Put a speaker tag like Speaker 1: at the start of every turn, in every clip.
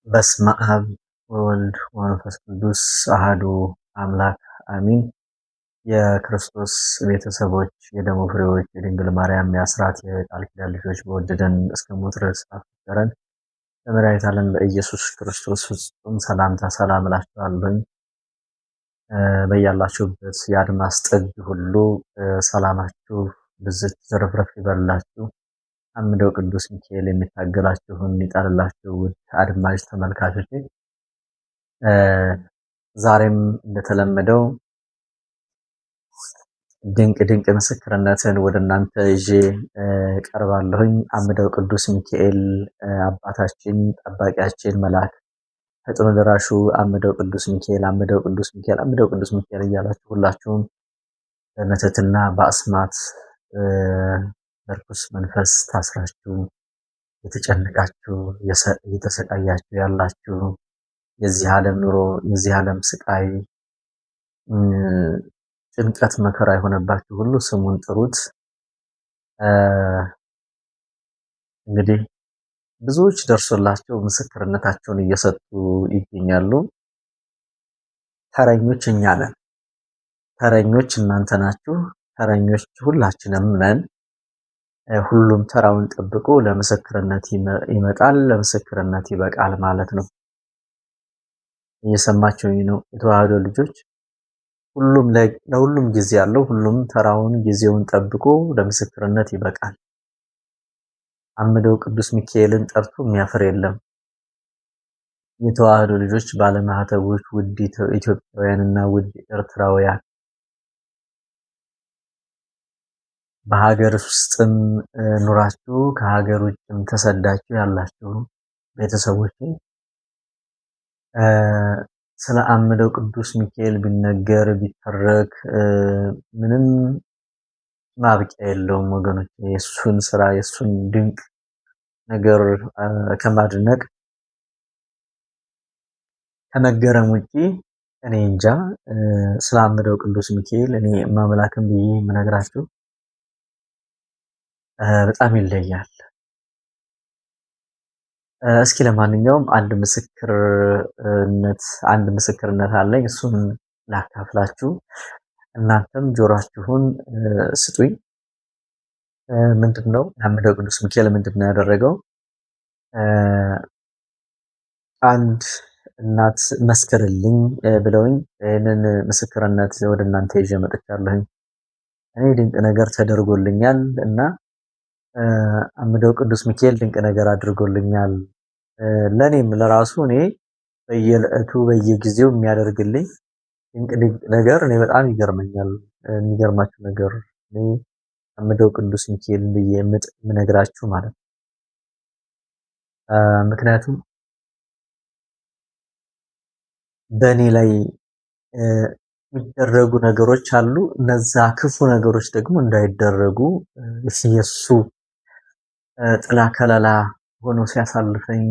Speaker 1: በስመ አብ ወወልድ ወመንፈስ ቅዱስ አሐዱ አምላክ አሚን። የክርስቶስ ቤተሰቦች፣ የደሙ ፍሬዎች፣ የድንግል ማርያም የአስራት የቃል ኪዳን ልጆች በወደደን እስከ ሞት ድረስ አፍቀረን በመድኃኒታችን በኢየሱስ ክርስቶስ ፍጹም ሰላምታ ሰላም እላችኋለሁ። በያላችሁበት የአድማስ ጥግ ሁሉ ሰላማችሁ ብዝት ዘረፍረፍ ይበላችሁ። አምደው ቅዱስ ሚካኤል የሚታገላችሁን ይጣልላችሁ። ውድ አድማጭ ተመልካቾች ዛሬም እንደተለመደው ድንቅ ድንቅ ምስክርነትን ወደ እናንተ ይዤ ቀርባለሁኝ። አምደው ቅዱስ ሚካኤል አባታችን፣ ጠባቂያችን፣ መልአክ ፈጥኖ ደራሹ አምደው ቅዱስ ሚካኤል፣ አምደው ቅዱስ ሚካኤል፣ አምደው ቅዱስ ሚካኤል እያላችሁ ሁላችሁም በመተትና በአስማት በርኩስ መንፈስ ታስራችሁ የተጨነቃችሁ እየተሰቃያችሁ ያላችሁ የዚህ ዓለም ኑሮ የዚህ ዓለም ስቃይ ጭንቀት መከራ የሆነባችሁ ሁሉ ስሙን ጥሩት። እንግዲህ ብዙዎች ደርሶላቸው ምስክርነታቸውን እየሰጡ ይገኛሉ። ተረኞች እኛ ነን። ተረኞች እናንተ ናችሁ። ተረኞች ሁላችንም ነን። ሁሉም ተራውን ጠብቆ ለምስክርነት ይመጣል፣ ለምስክርነት ይበቃል ማለት ነው። እየሰማችሁኝ ነው የተዋህዶ ልጆች? ለሁሉም ጊዜ አለው። ሁሉም ተራውን ጊዜውን ጠብቆ ለምስክርነት ይበቃል። አምደው ቅዱስ ሚካኤልን ጠርቶ የሚያፍር የለም። የተዋህዶ ልጆች፣ ባለማህተቦች፣ ውድ ኢትዮጵያውያንና ውድ ኤርትራውያን በሀገር ውስጥም ኑራችሁ ከሀገር ውጭም ተሰዳችሁ ያላችሁ ቤተሰቦች ስለ አምደው ቅዱስ ሚካኤል ቢነገር ቢተረክ ምንም ማብቂያ የለውም ወገኖች። የሱን ስራ የሱን ድንቅ ነገር ከማድነቅ ከመገረም ውጪ እኔ እንጃ። ስለ አምደው ቅዱስ ሚካኤል እኔ ማምላክም ብዬ የምነግራችሁ በጣም ይለያል። እስኪ ለማንኛውም አንድ ምስክርነት አለኝ። እሱን ላካፍላችሁ፣ እናንተም ጆሮአችሁን ስጡኝ። ምንድነው አምደው ቅዱስ ሚካኤል ምንድነው ያደረገው? አንድ እናት መስክርልኝ ብለውኝ ይህንን ምስክርነት ወደ እናንተ ይዤ መጥቻለሁኝ። እኔ ድንቅ ነገር ተደርጎልኛል እና አምደው ቅዱስ ሚካኤል ድንቅ ነገር አድርጎልኛል። ለኔም ለራሱ እኔ በየዕለቱ በየጊዜው የሚያደርግልኝ ድንቅ ነገር እኔ በጣም ይገርመኛል። የሚገርማችሁ ነገር እኔ አምደው ቅዱስ ሚካኤል ብዬ የምነግራችሁ ማለት ነው። ምክንያቱም በእኔ ላይ የሚደረጉ ነገሮች አሉ። እነዛ ክፉ ነገሮች ደግሞ እንዳይደረጉ የሱ ጥላ ከለላ ሆኖ ሲያሳልፈኝ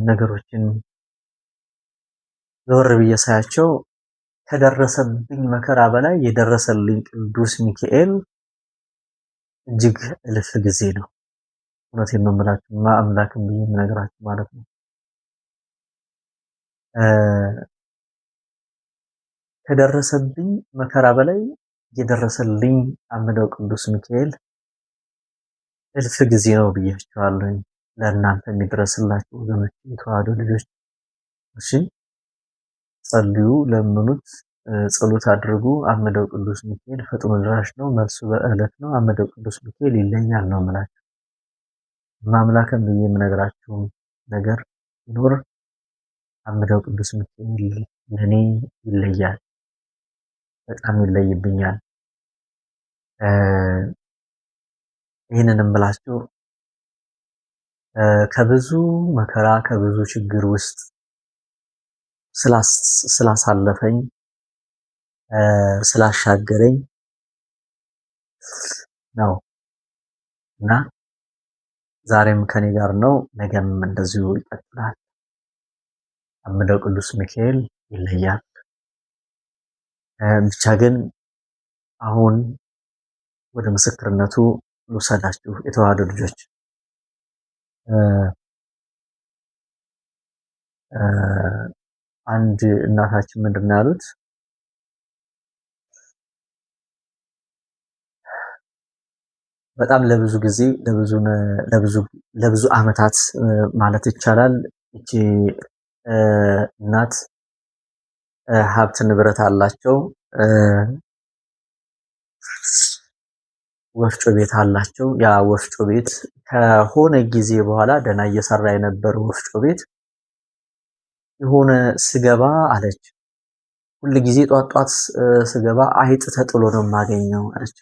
Speaker 1: ነገሮችን ዞር ብዬ ሳያቸው ከደረሰብኝ መከራ በላይ የደረሰልኝ ቅዱስ ሚካኤል እጅግ እልፍ ጊዜ ነው። እውነቴን ነው የምላችሁ፣ አምላክም ብዬ የምነግራችሁ ማለት ነው። ከደረሰብኝ መከራ በላይ የደረሰልኝ አምደው ቅዱስ ሚካኤል እልፍ ጊዜ ነው ብያችኋለሁ። ለእናንተ የሚደረስላችሁ ወገኖች፣ የተዋህዶ ልጆች፣ እሺ ጸልዩ፣ ለምኑት፣ ጸሎት አድርጉ። አምደው ቅዱስ ሚካኤል ፈጥኖ ደራሽ ነው፣ መልሱ በዕለት ነው። አምደው ቅዱስ ሚካኤል ይለኛል ነው የምላችሁ። ማምላክም ብዬ የምነግራችሁ ነገር ይኖር አምደው ቅዱስ ሚካኤል ለኔ ይለያል፣ በጣም ይለይብኛል። ይህንንም ብላችሁ ከብዙ መከራ ከብዙ ችግር ውስጥ ስላሳለፈኝ ስላሻገረኝ ነው እና ዛሬም ከኔ ጋር ነው፣ ነገም እንደዚሁ ይቀጥላል። አምደው ቅዱስ ሚካኤል ይለያል። ብቻ ግን አሁን ወደ ምስክርነቱ ልውሰዳችሁ የተዋህዶ ልጆች። አንድ እናታችን ምንድነው ያሉት? በጣም ለብዙ ጊዜ ለብዙ ዓመታት ማለት ይቻላል እቺ እናት ሀብት ንብረት አላቸው። ወፍጮ ቤት አላቸው። ያ ወፍጮ ቤት ከሆነ ጊዜ በኋላ ደህና እየሰራ የነበረው ወፍጮ ቤት የሆነ ስገባ አለች፣ ሁል ጊዜ ጧት ስገባ አይጥ ተጥሎ ነው የማገኘው አለች።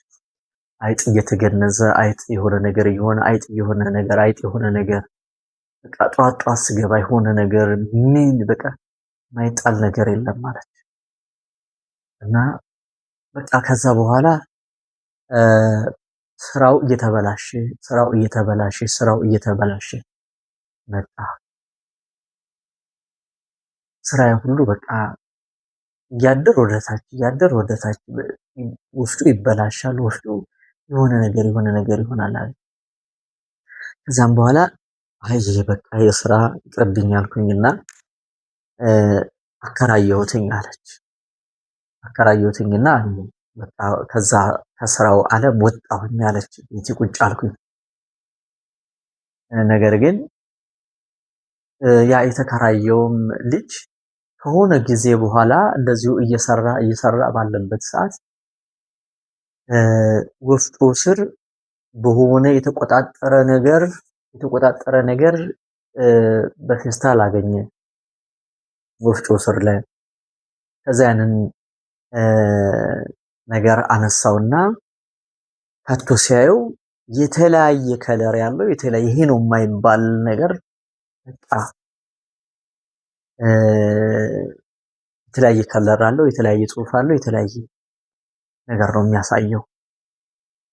Speaker 1: አይጥ እየተገነዘ አይጥ የሆነ ነገር እየሆነ አይጥ የሆነ ነገር በቃ ጧት ስገባ የሆነ ነገር ምን በቃ ማይጣል ነገር የለም አለች። እና በቃ ከዛ በኋላ ስራው እየተበላሸ መጣ። ስራዬ ሁሉ በቃ እያደር ወደታች ውስጡ ይበላሻል። ውስጡ የሆነ ነገር ይሆናል አለ። ከዛም በኋላ አይ በቃ የስራ ይቅርብኝ አልኩኝና አከራየሁትኝ አለች። አከራየሁትኝና በቃ ከዛ ከስራው ዓለም ወጣሁኝ አለች። ቤቴ ቁጭ አልኩኝ። ነገር ግን ያ የተከራየውም ልጅ ከሆነ ጊዜ በኋላ እንደዚሁ እየሰራ ባለበት ሰዓት ወፍጮ ስር በሆነ የተቆጣጠረ ነገር በፌስታል አገኘ ወፍጮ ስር ላይ። ከዛ ያንን ነገር አነሳውና ከቶ ሲያየው የተለያየ ከለር ያለው ይሄ ነው የማይባል ነገር በቃ የተለያየ ከለር አለው፣ የተለያየ ጽሑፍ አለው፣ የተለያየ ነገር ነው የሚያሳየው።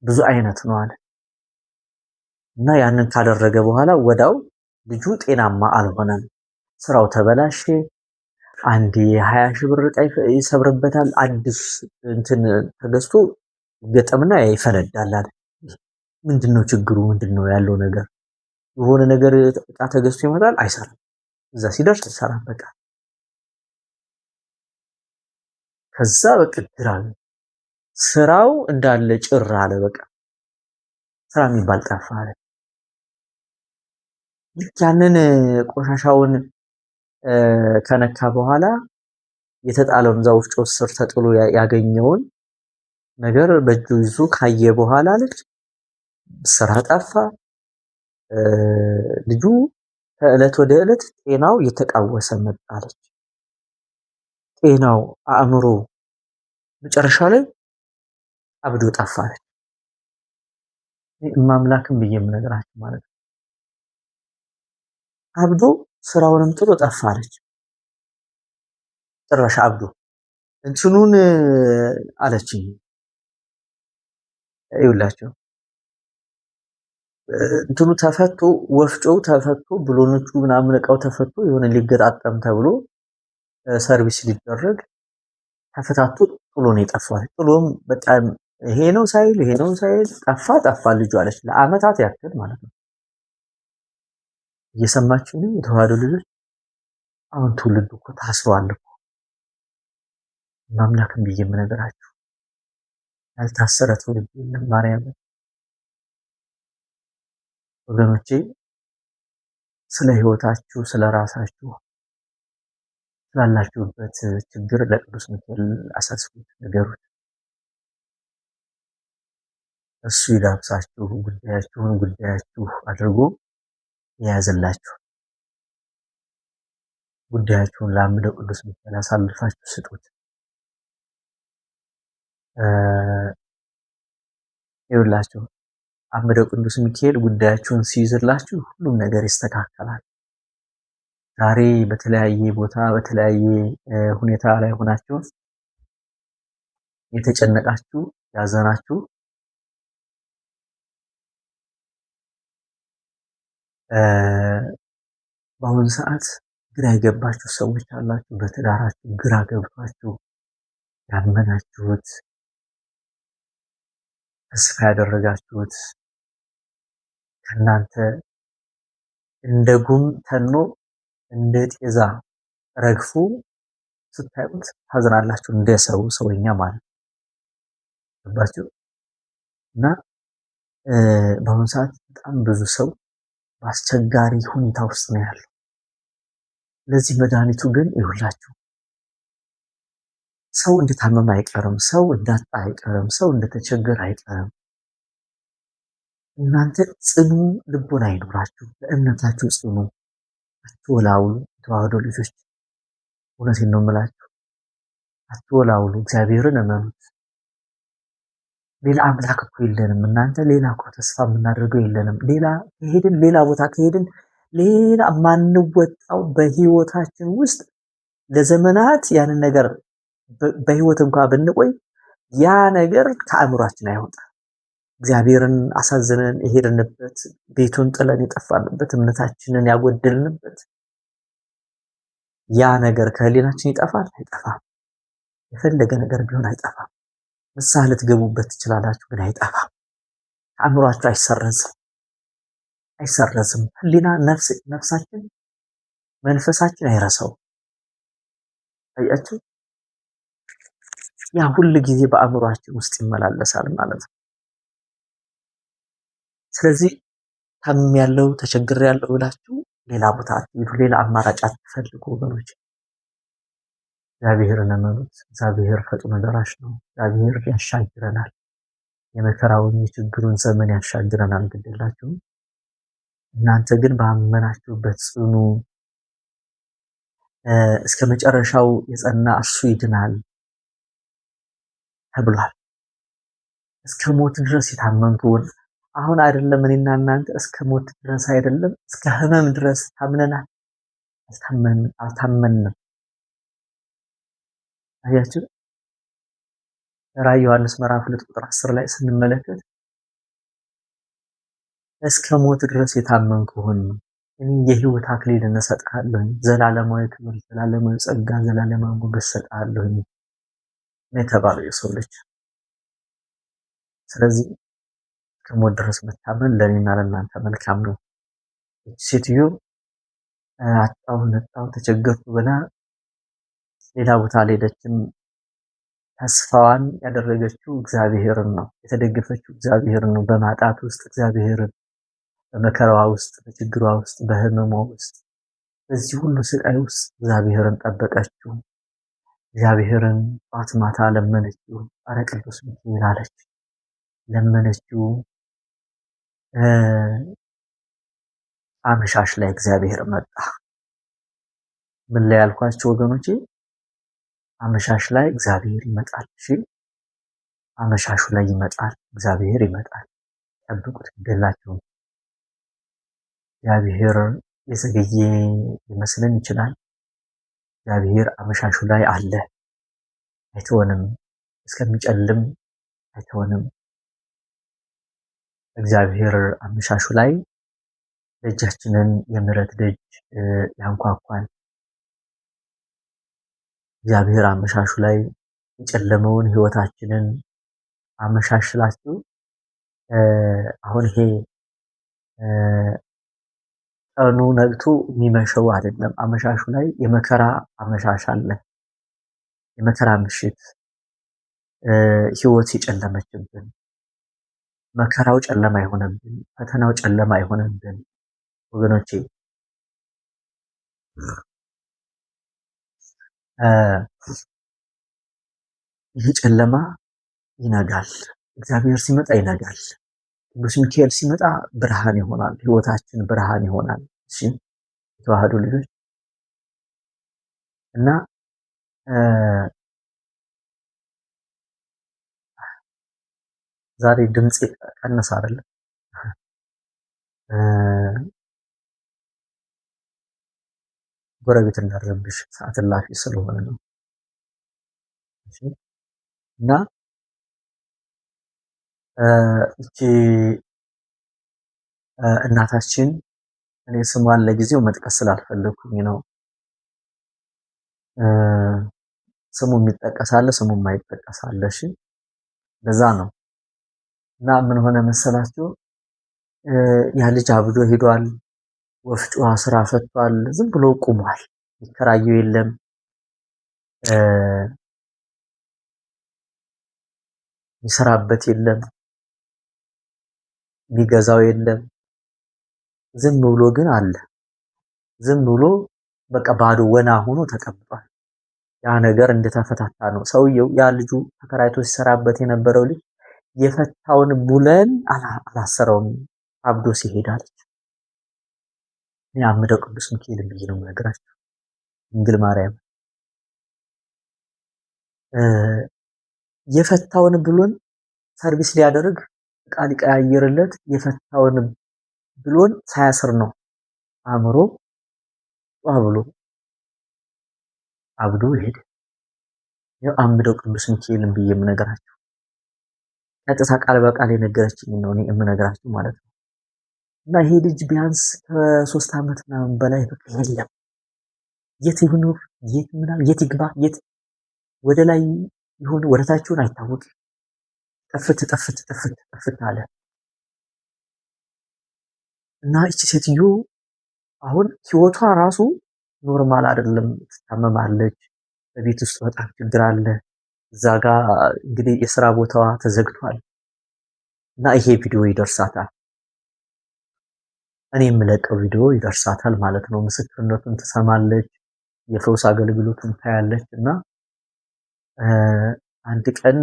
Speaker 1: ብዙ አይነት ነው አለ እና ያንን ካደረገ በኋላ ወዳው ልጁ ጤናማ አልሆነም። ስራው ተበላሸ። አንድ የ20 ሺህ ብር ዕቃ ይሰብርበታል። አዲስ እንትን ተገዝቶ ገጠምና ይፈነዳል አለ። ምንድነው ችግሩ? ምንድነው ያለው ነገር? የሆነ ነገር ዕቃ ተገዝቶ ይመጣል፣ አይሰራም። እዛ ሲደርስ አይሰራም በቃ። ከዛ በቃ ግራ ስራው እንዳለ ጭር አለ። በቃ ስራ የሚባል ጠፋ አለ። ልክ ያንን ቆሻሻውን ከነካ በኋላ የተጣለውን እዛ ወፍጮ ስር ተጥሎ ያገኘውን ነገር በእጁ ይዞ ካየ በኋላ አለች ስራ ጠፋ። ልጁ ከዕለት ወደ ዕለት ጤናው እየተቃወሰ መጣ አለች። ጤናው አእምሮ መጨረሻ ላይ አብዶ ጠፋ አለች። ማምላክም ብዬ የምነግራችሁ ማለት ነው። አብዶ ስራውንም ጥሎ ጠፋ አለች። ጭራሽ አብዶ እንትኑን አለችኝ። ይውላችሁ እንትኑ ተፈቶ ወፍጮው ተፈቶ ብሎኖቹ ምናምን እቃው ተፈቶ የሆነ ሊገጣጠም ተብሎ ሰርቪስ ሊደረግ ተፈታቶ ጥሎ ነው የጠፋው። ጥሎም በጣም ይሄ ነው ሳይል ጠፋ ልጁ አለች። ለአመታት ያክል ማለት ነው። እየሰማችሁ ነው የተዋህዶ ልጆች? አሁን ትውልዱ እኮ ታስሯል እኮ። ማምላክም ብዬ የምነግራችሁ ያልታሰረ ትውልድ የለም። ማርያም ወገኖቼ፣ ስለ ህይወታችሁ፣ ስለ ራሳችሁ፣ ስላላችሁበት ችግር ለቅዱስ ሚካኤል አሳስቡት፣ ንገሩት። እሱ ይዳብሳችሁ፣ ጉዳያችሁ አድርጎ የያዘላችሁ። ጉዳያችሁን ለአምደው ቅዱስ ሚካኤል አሳልፋችሁ ስጡት። ይኸውላችሁ አምደው ቅዱስ ሚካኤል ጉዳያችሁን ሲይዝላችሁ ሁሉም ነገር ይስተካከላል። ዛሬ በተለያየ ቦታ በተለያየ ሁኔታ ላይ ሆናችሁ የተጨነቃችሁ ያዘናችሁ በአሁኑ ሰዓት ግራ የገባችሁ ሰዎች አላችሁ። በትዳራችሁ ግራ ገብቷችሁ ያመናችሁት ተስፋ ያደረጋችሁት ከእናንተ እንደ ጉም ተኖ እንደ ጤዛ ረግፎ ስታዩት ታዝናላችሁ። እንደ ሰውኛ ማለት ገባችሁ? እና በአሁኑ ሰዓት በጣም ብዙ ሰው በአስቸጋሪ ሁኔታ ውስጥ ነው ያለው። ለዚህ መድኃኒቱ ግን ይሁላችሁ፣ ሰው እንደታመመ አይቀርም፣ ሰው እንዳጣ አይቀርም፣ ሰው እንደተቸገረ አይቀርም። እናንተ ጽኑ ልቦና አይኖራችሁ፣ በእምነታችሁ ጽኑ፣ አትወላውሉ። የተዋህዶ ልጆች እውነቴን ነው የምላችሁ፣ አትወላውሉ፣ እግዚአብሔርን እመኑት። ሌላ አምላክ እኮ የለንም እናንተ። ሌላ እኮ ተስፋ የምናደርገው የለንም። ሌላ ቦታ ከሄድን ሌላ ማንወጣው በህይወታችን ውስጥ ለዘመናት ያንን ነገር በህይወት እንኳን ብንቆይ ያ ነገር ከአእምሯችን አይወጣ። እግዚአብሔርን አሳዝነን የሄድንበት፣ ቤቱን ጥለን የጠፋንበት፣ እምነታችንን ያጎደልንበት ያ ነገር ከህሊናችን ይጠፋል? አይጠፋም። የፈለገ ነገር ቢሆን አይጠፋም። ንስሐ ልትገቡበት ትችላላችሁ፣ ግን አይጠፋም። ከአእምሯችሁ አይሰረዝም። ህሊና ነፍሳችን መንፈሳችን አይረሳው። አያችሁ፣ ያ ሁል ጊዜ በአእምሯችን ውስጥ ይመላለሳል ማለት ነው። ስለዚህ ታምሜያለሁ ተቸግሬያለሁ ብላችሁ ሌላ ቦታ አትሄዱ፣ ሌላ አማራጭ አትፈልጉ ወገኖች። እግዚአብሔርን እመኑት። እግዚአብሔር ፈጥኖ ደራሽ ነው። እግዚአብሔር ያሻግረናል። የመከራውን የችግሩን ዘመን ያሻግረናል። ግድላችሁም እናንተ ግን ባመናችሁበት ጽኑ። እስከ መጨረሻው የጸና እርሱ ይድናል ተብሏል። እስከ ሞት ድረስ የታመንኩን አሁን አይደለም እኔና እናንተ እስከ ሞት ድረስ አይደለም እስከ ህመም ድረስ ታምነናል። አልታመንም። አያችሁ፣ ራዕይ ዮሐንስ ምዕራፍ 2 ቁጥር 10 ላይ ስንመለከት እስከ ሞት ድረስ የታመንኩህን እኔ የህይወት አክሊልን እሰጥሃለሁ፣ ዘላለማዊ ክብር፣ ዘላለማዊ ጸጋ፣ ዘላለማዊ ሞገስ እሰጥሃለሁ ነው የተባለው የሰው ልጅ። ስለዚህ እስከ ሞት ድረስ መታመን ለእኔና ለእናንተ መልካም ነው። ሴትዮ አጣሁ ነጣሁ ተቸገርኩ ብላ ሌላ ቦታ አልሄደችም። ተስፋዋን ያደረገችው እግዚአብሔርን ነው፣ የተደገፈችው እግዚአብሔርን ነው። በማጣት ውስጥ እግዚአብሔርን፣ በመከራዋ ውስጥ፣ በችግሯ ውስጥ፣ በህመሟ ውስጥ፣ በዚህ ሁሉ ስቃይ ውስጥ እግዚአብሔርን ጠበቀችው። እግዚአብሔርን ጧት ማታ ለመነችው። ኧረ ቅዱስ ሚካኤል አለች፣ ለመነችው። አመሻሽ ላይ እግዚአብሔር መጣ። ምን ላይ ያልኳችሁ ወገኖቼ? አመሻሽ ላይ እግዚአብሔር ይመጣል። እሺ፣ አመሻሹ ላይ ይመጣል፣ እግዚአብሔር ይመጣል። ጠብቁት፣ ግዴላችሁም። እግዚአብሔር የዘገየ ሊመስልን ይችላል። እግዚአብሔር አመሻሹ ላይ አለ፣ አይተወንም። እስከሚጨልም አይተወንም። እግዚአብሔር አመሻሹ ላይ ደጃችንን የምሕረት ደጅ ያንኳኳል። እግዚአብሔር አመሻሹ ላይ የጨለመውን ህይወታችንን አመሻሽ ስላችሁ አሁን ይሄ ቀኑ ነግቶ የሚመሸው አይደለም። አመሻሹ ላይ የመከራ አመሻሽ አለ። የመከራ ምሽት፣ ህይወት የጨለመችብን፣ መከራው ጨለማ አይሆነብን፣ ፈተናው ጨለማ አይሆነብን ወገኖቼ። ይህ ጨለማ ይነጋል። እግዚአብሔር ሲመጣ ይነጋል። ቅዱስ ሚካኤል ሲመጣ ብርሃን ይሆናል። ህይወታችን ብርሃን ይሆናል። እሺ የተዋህዶ ልጆች እና ዛሬ ድምጽ ቀነሰ አይደለ? ጎረቤት እንዳረብሽ ሰዓት እላፊ ስለሆነ ነው። እሺ እና እቺ እናታችን እኔ ስሟን ለጊዜው መጥቀስ ስላልፈለኩኝ ነው። ስሙ የሚጠቀስ አለ፣ ስሙ የማይጠቀስ አለ። እሺ ለዛ ነው። እና ምን ሆነ መሰላችሁ? ያ ልጅ አብዶ ሄዷል። ወፍጮ ስራ ፈቷል። ዝም ብሎ ቁሟል። ይከራየው የለም የሚሰራበት የለም የሚገዛው የለም። ዝም ብሎ ግን አለ። ዝም ብሎ በቃ ባዶ ወና ሆኖ ተቀምጧል። ያ ነገር እንደተፈታታ ነው። ሰውየው ያ ልጁ ተከራይቶ ሲሰራበት የነበረው ልጅ የፈታውን ቡለን አላሰረውም አብዶ ሲሄድ አለች። እኔ አምደው ቅዱስ ሚካኤል ብዬ ነው የምነግራቸው። ድንግል ማርያም የፈታውን ብሎን ሰርቪስ ሊያደርግ ዕቃ ሊቀያየርለት የፈታውን ብሎን ሳያስር ነው አእምሮ ብሎ አብዶ ሄደ። ያው አምደው ቅዱስ ሚካኤልን ብዬ የምነግራቸው ቀጥታ ቃል በቃል የነገረችኝ ነው እኔ የምነግራችሁ ማለት ነው። እና ይሄ ልጅ ቢያንስ ከ3 ዓመት ምናምን በላይ በቃ የለም የት ይኑር የት ምናምን የት ይግባ የት ወደ ላይ ይሁን ወደ ታች ይሁን አይታወቅም። ጠፍት አለ እና እቺ ሴትዮ አሁን ህይወቷ ራሱ ኖርማል አይደለም። ትታመማለች። በቤት ውስጥ በጣም ችግር አለ። እዛ ጋ እንግዲህ የስራ ቦታዋ ተዘግቷል እና ይሄ ቪዲዮ ይደርሳታል። እኔ የምለቀው ቪዲዮ ይደርሳታል ማለት ነው። ምስክርነቱን ትሰማለች፣ የፈውስ አገልግሎቱን ታያለች። እና አንድ ቀን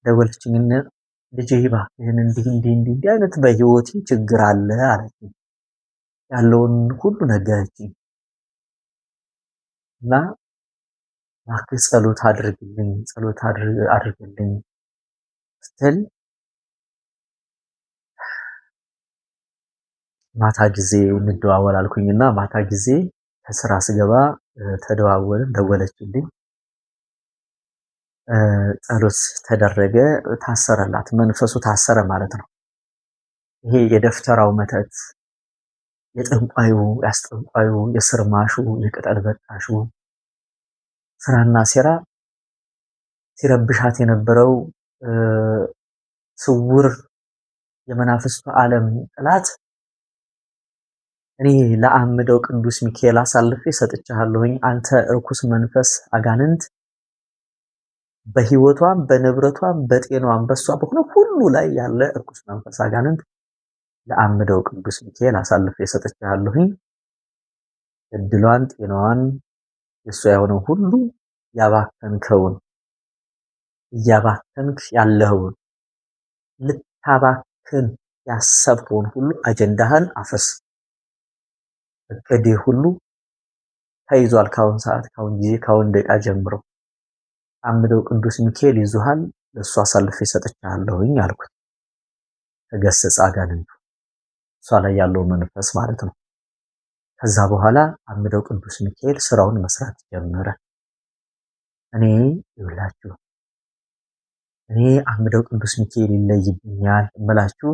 Speaker 1: ደወለችኝና ልጄ እባክህን እንዲህ አይነት በህይወቴ ችግር አለ አለችኝ። ያለውን ሁሉ ነገረችኝ እና እባክህ ጸሎት አድርግልኝ ስትል ማታ ጊዜ እንደዋወል አልኩኝና ማታ ጊዜ ከስራ ስገባ ተደዋወልን። ደወለችልኝ። ጸሎት ተደረገ። ታሰረላት። መንፈሱ ታሰረ ማለት ነው። ይሄ የደፍተራው መተት፣ የጠንቋዩ፣ ያስጠንቋዩ፣ የስርማሹ፣ የቅጠል በጣሹ ስራና ሴራ ሲረብሻት የነበረው ስውር የመናፍስቱ ዓለም ጥላት እኔ ለአምደው ቅዱስ ሚካኤል አሳልፌ ሰጥቻለሁኝ። አንተ እርኩስ መንፈስ አጋንንት በህይወቷም በንብረቷም በጤናዋም በሷ በሆነ ሁሉ ላይ ያለ እርኩስ መንፈስ አጋንንት ለአምደው ቅዱስ ሚካኤል አሳልፌ ሰጥቻለሁኝ። እድሏን፣ ጤናዋን፣ የሷ የሆነው ሁሉ ያባከንከውን እያባከንክ ያለኸውን ልታባክን ያሰብከውን ሁሉ አጀንዳህን አፍርስ። እቅዴ ሁሉ ተይዟል። ካሁን ሰዓት፣ ካሁን ጊዜ፣ ካሁን ደቂቃ ጀምሮ አምደው ቅዱስ ሚካኤል ይዙሃል፣ ለእሱ አሳልፌ ሰጥቻለሁኝ አልኩት። ተገሰጸ አጋንንቱ፣ እሷ ላይ ያለው መንፈስ ማለት ነው። ከዛ በኋላ አምደው ቅዱስ ሚካኤል ስራውን መስራት ጀመረ። እኔ አምደው ቅዱስ ሚካኤል ይለይብኛል እምላችሁ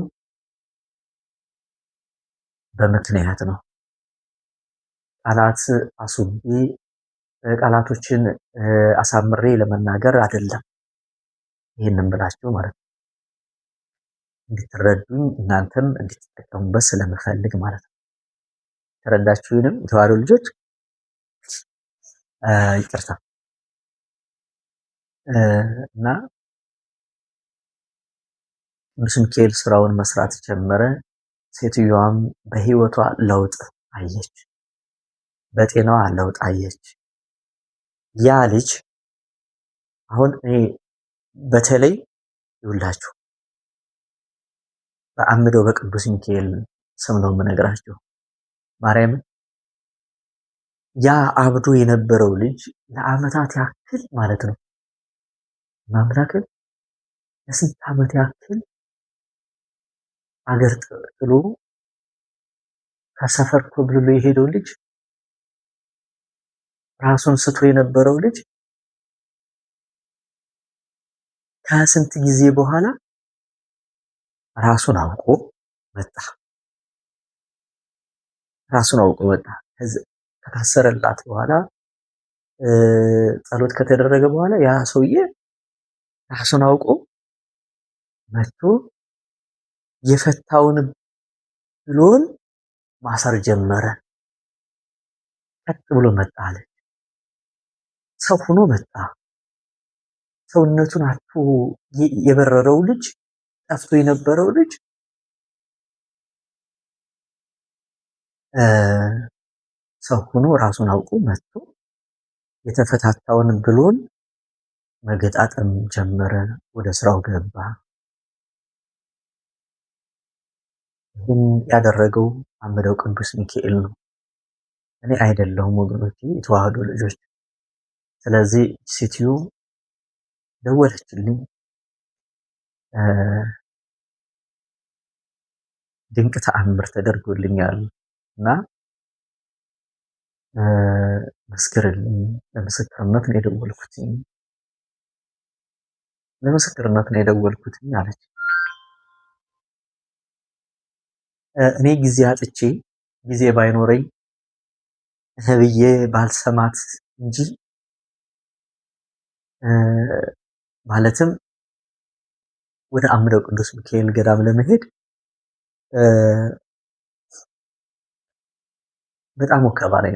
Speaker 1: በምክንያት ነው። ቃላት አሱቤ ቃላቶችን አሳምሬ ለመናገር አይደለም ይሄንን ብላችሁ ማለት ነው። እንድትረዱኝ እናንተም እንድትጠቀሙበት ስለምፈልግ ማለት ነው። ተረዳችሁንም? የተዋሕዶ ልጆች ይቅርታ እና ቅዱስ ሚካኤል ስራውን መስራት ጀመረ። ሴትዮዋም በህይወቷ ለውጥ አየች፣ በጤናዋ ለውጥ አየች። ያ ልጅ አሁን እኔ በተለይ ይውላችሁ በአምደው በቅዱስ ሚካኤል ስም ነው የምነግራችሁ። ማርያምን ያ አብዶ የነበረው ልጅ ለአመታት ያክል ማለት ነው ማምላክን ለስንት ዓመት ያክል አገር ጥሎ ከሰፈር ኮብልሎ የሄደው ልጅ ራሱን ስቶ የነበረው ልጅ ከስንት ጊዜ በኋላ ራሱን አውቆ መጣ። ከታሰረላት በኋላ ጸሎት ከተደረገ በኋላ ያ ሰውዬ ራሱን አውቆ መጥቶ የፈታውን ብሎን ማሰር ጀመረ። ቀጥ ብሎ መጣ አለ። ሰው ሆኖ መጣ። ሰውነቱን አጥቶ የበረረው ልጅ፣ ጠፍቶ የነበረው ልጅ ሰው ሆኖ ራሱን አውቆ መጥቶ የተፈታታውን ብሎን መገጣጠም ጀመረ። ወደ ስራው ገባ። ይህን ያደረገው አምደው ቅዱስ ሚካኤል ነው፣ እኔ አይደለሁም ወገኖቼ፣ የተዋህዶ ልጆች። ስለዚህ ሴትዮ ደወለችልኝ። ድንቅ ተአምር ተደርጎልኛል እና መስክርልኝ፣ ለምስክርነት ነው የደወልኩትኝ፣ ለምስክርነት ነው የደወልኩትኝ አለች። እኔ ጊዜ አጥቼ ጊዜ ባይኖረኝ ብዬ ባልሰማት እንጂ ማለትም ወደ አምደው ቅዱስ ሚካኤል ገዳም ለመሄድ በጣም ወከባ ላይ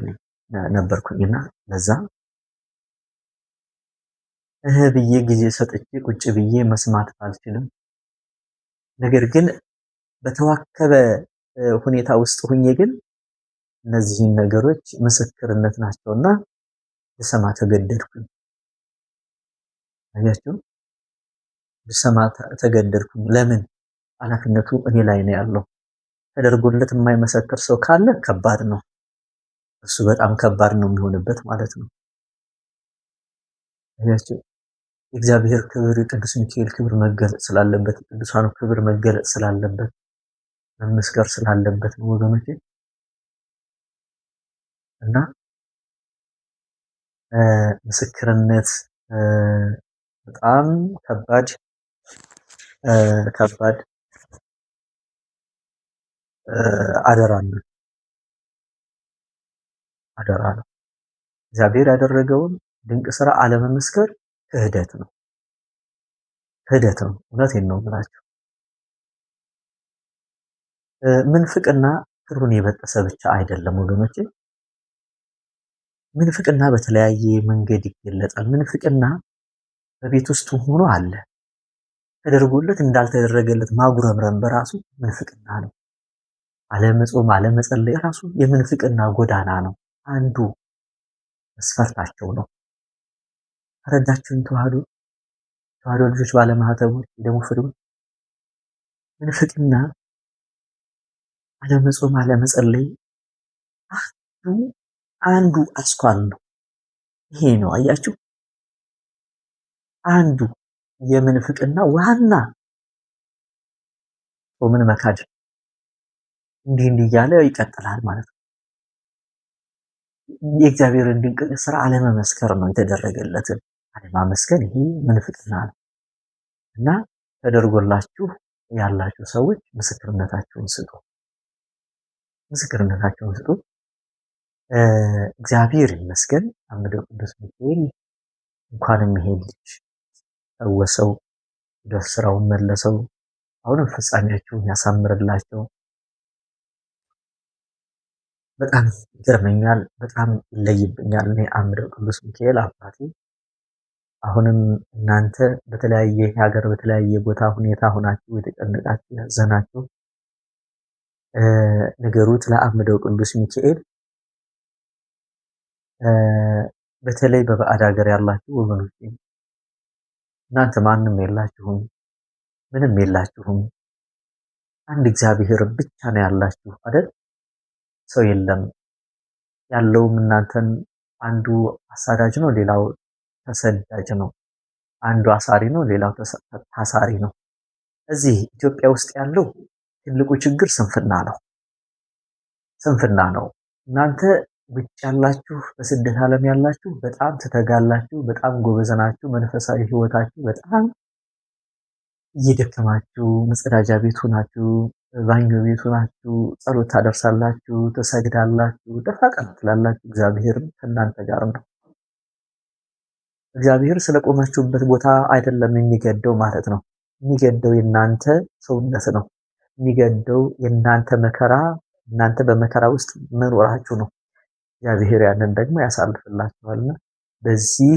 Speaker 1: ነበርኩኝና ለዛ ብዬ ጊዜ ሰጥቼ ቁጭ ብዬ መስማት ባልችልም፣ ነገር ግን በተዋከበ ሁኔታ ውስጥ ሁኜ ግን እነዚህን ነገሮች ምስክርነት ናቸውና ልሰማ ተገደድኩኝ። አያችሁ፣ ልሰማ ተገደድኩኝ። ለምን? ኃላፊነቱ እኔ ላይ ነው ያለው። ተደርጎለት የማይመሰክር ሰው ካለ ከባድ ነው። እሱ በጣም ከባድ ነው የሚሆንበት ማለት ነው። አያችሁ፣ የእግዚአብሔር ክብር፣ የቅዱስ ሚካኤል ክብር መገለጽ ስላለበት፣ የቅዱሳኑ ክብር መገለጽ ስላለበት፣ መመስከር ስላለበት ነው ወገኖቼ። እና ምስክርነት በጣም ከባድ አደራ ነው። እግዚአብሔር ያደረገውን ድንቅ ስራ አለመመስከር ክህደት ነው። እውነቴን ነው የምላችሁ። ምንፍቅና ክሩን የበጠሰ ብቻ አይደለም ወገኖቼ። ምንፍቅና በተለያየ መንገድ ይገለጣል። ምንፍቅና በቤት ውስጥ ሆኖ አለ። ተደርጎለት እንዳልተደረገለት ማጉረምረም በራሱ ምንፍቅና ነው። አለመጾም፣ አለመጸለይ ራሱ የምንፍቅና ጎዳና ነው። አንዱ መስፈርታቸው ነው። ተረዳችሁኝ? ተዋህዶ ልጆች፣ ባለማህተቦች፣ ደግሞ ፍሬዎች፣ ምንፍቅና፣ አለመጾም፣ አለመጸለይ አንዱ አስኳል ነው። ይሄ ነው አያችሁ፣ አንዱ የምንፍቅና ዋና ጾምን መካድ። እንዲህ እያለ ይቀጥላል ማለት ነው። የእግዚአብሔርን ድንቅ ስራ አለመመስከር ነው። የተደረገለትን አለማመስገን፣ ይሄ ምንፍቅና ነው እና ተደርጎላችሁ ያላችሁ ሰዎች ምስክርነታችሁን ስጡ። እግዚአብሔር ይመስገን። አምደው ቅዱስ ሚካኤል እንኳንም ይሄ ልጅ ፈወሰው፣ ወደ ስራው መለሰው። አሁንም ፍጻሜያቸውን ያሳምርላቸው። በጣም ይገርመኛል፣ በጣም ይለይብኛል። እኔ አምደው ቅዱስ ሚካኤል አባቴ፣ አሁንም እናንተ በተለያየ ሀገር በተለያየ ቦታ ሁኔታ ሆናችሁ የተጨነቃችሁ ያዘናችሁ ንገሩት ለአምደው ቅዱስ ሚካኤል። በተለይ በባዕድ ሀገር ያላችሁ ወገኖች፣ እናንተ ማንም የላችሁም፣ ምንም የላችሁም። አንድ እግዚአብሔር ብቻ ነው ያላችሁ አይደል? ሰው የለም። ያለውም እናንተን አንዱ አሳዳጅ ነው፣ ሌላው ተሰዳጅ ነው። አንዱ አሳሪ ነው፣ ሌላው ታሳሪ ነው። እዚህ ኢትዮጵያ ውስጥ ያለው ትልቁ ችግር ስንፍና ነው። እናንተ ውጭ ያላችሁ፣ በስደት ዓለም ያላችሁ በጣም ትተጋላችሁ፣ በጣም ጎበዝ ናችሁ። መንፈሳዊ ህይወታችሁ በጣም እየደከማችሁ፣ መጸዳጃ ቤቱ ናችሁ፣ ባኞ ቤቱ ናችሁ፣ ጸሎት ታደርሳላችሁ፣ ትሰግዳላችሁ፣ ደፋ ቀና ትላላችሁ። እግዚአብሔርም ከእናንተ ጋር ነው። እግዚአብሔር ስለቆማችሁበት ቦታ አይደለም የሚገደው ማለት ነው። የሚገደው የእናንተ ሰውነት ነው። የሚገደው የእናንተ መከራ፣ እናንተ በመከራ ውስጥ መኖራችሁ ነው። እግዚአብሔር ያንን ደግሞ ያሳልፍላችኋልና በዚህ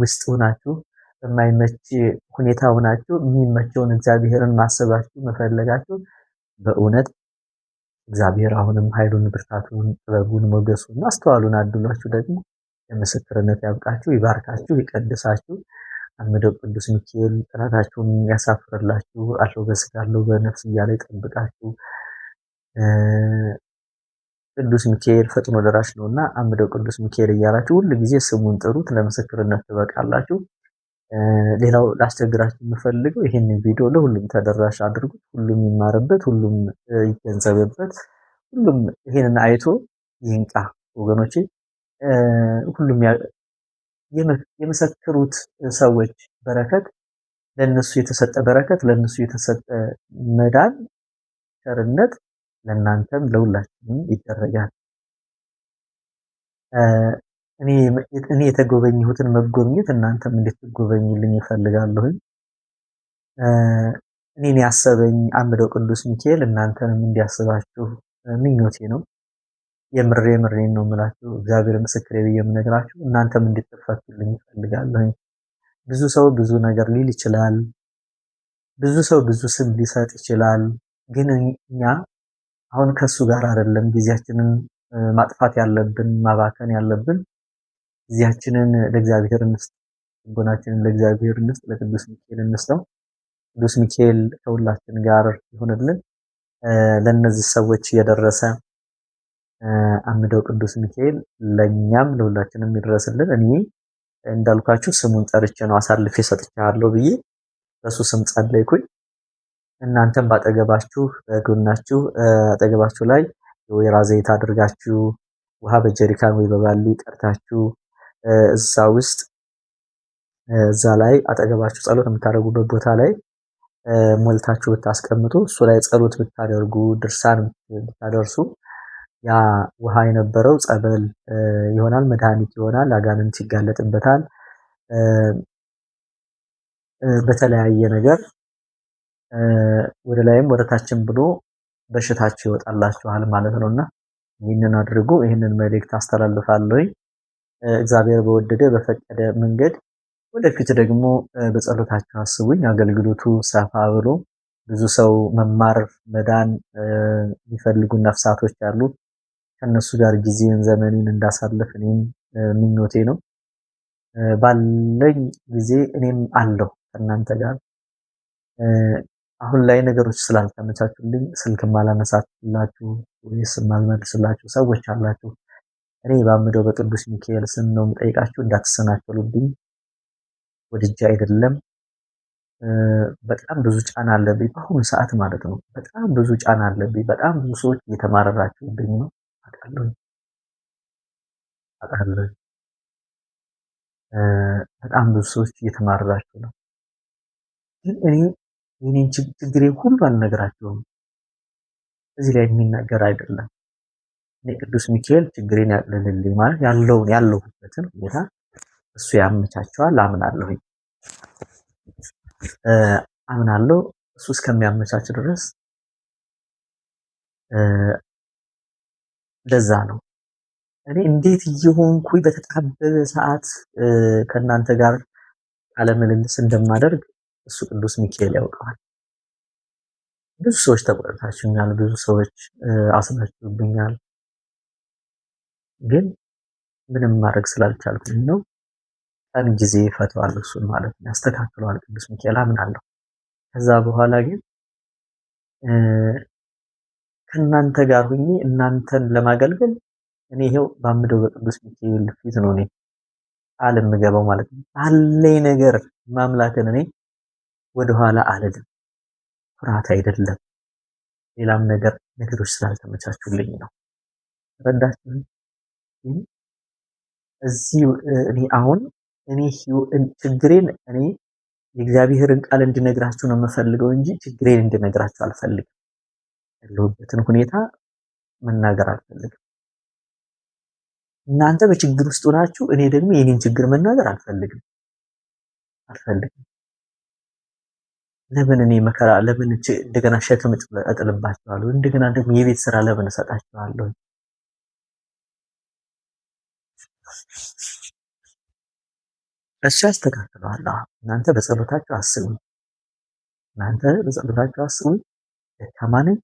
Speaker 1: ውስጥ ሆናችሁ በማይመች ሁኔታ ሆናችሁ የሚመቸውን እግዚአብሔርን ማሰባችሁ መፈለጋችሁ በእውነት እግዚአብሔር አሁንም ኃይሉን፣ ብርታቱን፣ ጥበቡን፣ ሞገሱን፣ ማስተዋሉን አድሏችሁ ደግሞ ለምስክርነት ያብቃችሁ፣ ይባርካችሁ፣ ይቀድሳችሁ። አምደው ቅዱስ ሚካኤል ጠላታችሁን ያሳፍርላችሁ፣ አለው በስጋ አለው በነፍስ እያለ ይጠብቃችሁ። ቅዱስ ሚካኤል ፈጥኖ ደራሽ ነውና አምደው ቅዱስ ሚካኤል እያላችሁ ሁሉ ጊዜ ስሙን ጥሩት፣ ለምስክርነት ትበቃላችሁ። ሌላው ላስቸግራችሁ የምፈልገው ይሄንን ቪዲዮ ለሁሉም ተደራሽ አድርጉት፣ ሁሉም ይማርበት፣ ሁሉም ይገንዘብበት፣ ሁሉም ይሄንን አይቶ ይንቃ ወገኖቼ። ሁሉም የመሰከሩት ሰዎች በረከት ለነሱ የተሰጠ በረከት፣ ለነሱ የተሰጠ መዳን፣ ቸርነት ለእናንተም ለሁላችንም ይደረጋል። እኔ የተጎበኘሁትን መጎብኘት እናንተም እንድትጎበኙልኝ ይፈልጋለሁ። እኔን ያሰበኝ አምደው ቅዱስ ሚካኤል እናንተንም እንዲያስባችሁ ምኞቴ ነው። የምሬን ነው የምላችሁ። እግዚአብሔር ምስክሬ ብዬ የምነግራችሁ እናንተም እንድትፈቱልኝ ይፈልጋለሁ። ብዙ ሰው ብዙ ነገር ሊል ይችላል። ብዙ ሰው ብዙ ስም ሊሰጥ ይችላል። ግን እኛ አሁን ከሱ ጋር አይደለም ጊዜያችንን ማጥፋት ያለብን ማባከን ያለብን። ጊዜያችንን ለእግዚአብሔር እንስጥ፣ ልቦናችንን ለእግዚአብሔር እንስጥ፣ ለቅዱስ ሚካኤል እንስጠው። ቅዱስ ሚካኤል ከሁላችን ጋር ይሁንልን። ለነዚህ ሰዎች የደረሰ አምደው ቅዱስ ሚካኤል ለኛም ለሁላችንም ይድረስልን። እኔ እንዳልኳችሁ ስሙን ጠርቼ ነው አሳልፌ ሰጥቻለሁ ብዬ በሱ ስም ጸለይኩኝ። እናንተም ባጠገባችሁ በጎናችሁ አጠገባችሁ ላይ የወይራ ዘይት አድርጋችሁ ውሃ በጀሪካን ወይ በባሊ ቀርታችሁ እዛ ውስጥ እዛ ላይ አጠገባችሁ ጸሎት የምታደርጉበት ቦታ ላይ ሞልታችሁ ብታስቀምጡ እሱ ላይ ጸሎት ብታደርጉ ድርሳን ብታደርሱ ያ ውሃ የነበረው ጸበል ይሆናል፣ መድኃኒት ይሆናል፣ አጋንንት ይጋለጥበታል። በተለያየ ነገር ወደ ላይም ወደ ታችም ብሎ በሽታችሁ ይወጣላችኋል ማለት ነውና ይህንን አድርጉ። ይህንን መልእክት አስተላልፋለሁ። እግዚአብሔር በወደደ በፈቀደ መንገድ ወደፊት ደግሞ በጸሎታችሁ አስቡኝ። አገልግሎቱ ሰፋ ብሎ ብዙ ሰው መማር መዳን የሚፈልጉ ነፍሳቶች አሉ። ከነሱ ጋር ጊዜን ዘመኔን እንዳሳልፍ እኔም ምኞቴ ነው። ባለኝ ጊዜ እኔም አለሁ ከእናንተ ጋር። አሁን ላይ ነገሮች ስላልተመቻቹልኝ ስልክ ማላነሳላችሁ ወይስ ማልመልስላችሁ ሰዎች አላችሁ። እኔ ባምደው በቅዱስ ሚካኤል ስም ነው የምጠይቃችሁ፣ እንዳትሰናከሉብኝ። ወድጄ አይደለም። በጣም ብዙ ጫና አለብኝ በአሁኑ ሰዓት ማለት ነው። በጣም ብዙ ጫና አለብኝ። በጣም ብዙ ሰዎች እየተማረራችሁብኝ ነው። አውቃለሁ። በጣም ብዙ ሰዎች እየተማረራችሁ ነው። ግን እኔ የኔን ችግሬን ሁሉ አልነግራቸውም። እዚህ ላይ የሚናገር አይደለም። እኔ ቅዱስ ሚካኤል ችግሬን ያቅልልልኝ ማለት ያለሁበትን ሁኔታ እሱ ያመቻቸዋል አምናለሁ። እሱ እስከሚያመቻች ድረስ ለዛ ነው እኔ እንዴት እየሆንኩኝ በተጣበበ ሰዓት ከእናንተ ጋር ቃለ ምልልስ እንደማደርግ እሱ ቅዱስ ሚካኤል ያውቀዋል። ብዙ ሰዎች ተቆጥታችሁኛል፣ ብዙ ሰዎች አስናችሁብኛል። ግን ምንም ማድረግ ስላልቻልኩኝ ነው። ቀን ጊዜ ይፈታዋል፣ እሱን ማለት ነው ያስተካክለዋል ቅዱስ ሚካኤል አምናለሁ። ከዛ በኋላ ግን ከእናንተ ጋር ሁኜ እናንተን ለማገልገል እኔ ይሄው ባምደው በቅዱስ ሚካኤል ፊት ነው እኔ ቃል የምገባው ማለት ነው። ባለኝ ነገር ማምላክን እኔ ወደኋላ አልልም። ፍርሃት አይደለም፣ ሌላም ነገሮች ስላልተመቻቹልኝ ነው። ረዳችሁ። እዚህ እኔ ችግሬን እኔ የእግዚአብሔርን ቃል እንድነግራችሁ ነው የምፈልገው እንጂ ችግሬን እንድነግራችሁ አልፈልግም። ያለሁበትን ሁኔታ መናገር አልፈልግም። እናንተ በችግር ውስጥ ሆናችሁ እኔ ደግሞ የኔን ችግር መናገር አልፈልግም። ለምን እኔ መከራ ለምን እንደገና ሸክም እጥልባቸዋለሁ? እንደገና ደግሞ የቤት ስራ ለምን እሰጣቸዋለሁ? እሱ ያስተካክለዋል። እናንተ በጸሎታችሁ አስቡኝ። እናንተ በጸሎታችሁ አስቡኝ። ደካማ ነኝ፣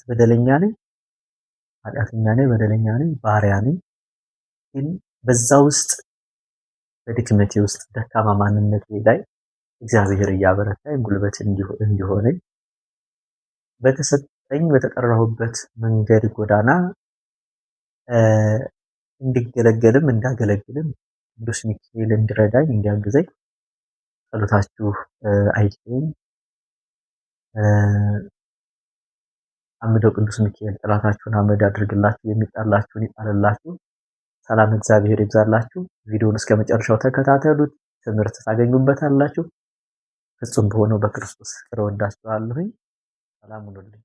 Speaker 1: በደለኛ ነኝ፣ ኃጢአተኛ ነኝ፣ በደለኛ ነኝ፣ ባሪያ ነኝ። ግን በዛ ውስጥ በድክመቴ ውስጥ ደካማ ማንነቴ ላይ እግዚአብሔር እያበረታኝ ጉልበት እንዲሆነኝ በተሰጠኝ በተጠራሁበት መንገድ ጎዳና እንዲገለገልም እንዳገለግልም ቅዱስ ሚካኤል እንዲረዳኝ እንዲያግዘኝ ጸሎታችሁ አይለየኝ። አምደው ቅዱስ ሚካኤል ጠላታችሁን አመድ ያድርግላችሁ፣ የሚጣላችሁን ይጣልላችሁ። ሰላም እግዚአብሔር ይብዛላችሁ። ቪዲዮውን እስከ መጨረሻው ተከታተሉት፣ ትምህርት ታገኙበታላችሁ። ፍጹም በሆነው በክርስቶስ ፍቅር ወዳችኋለሁኝ። ሰላም ሁኑልኝ።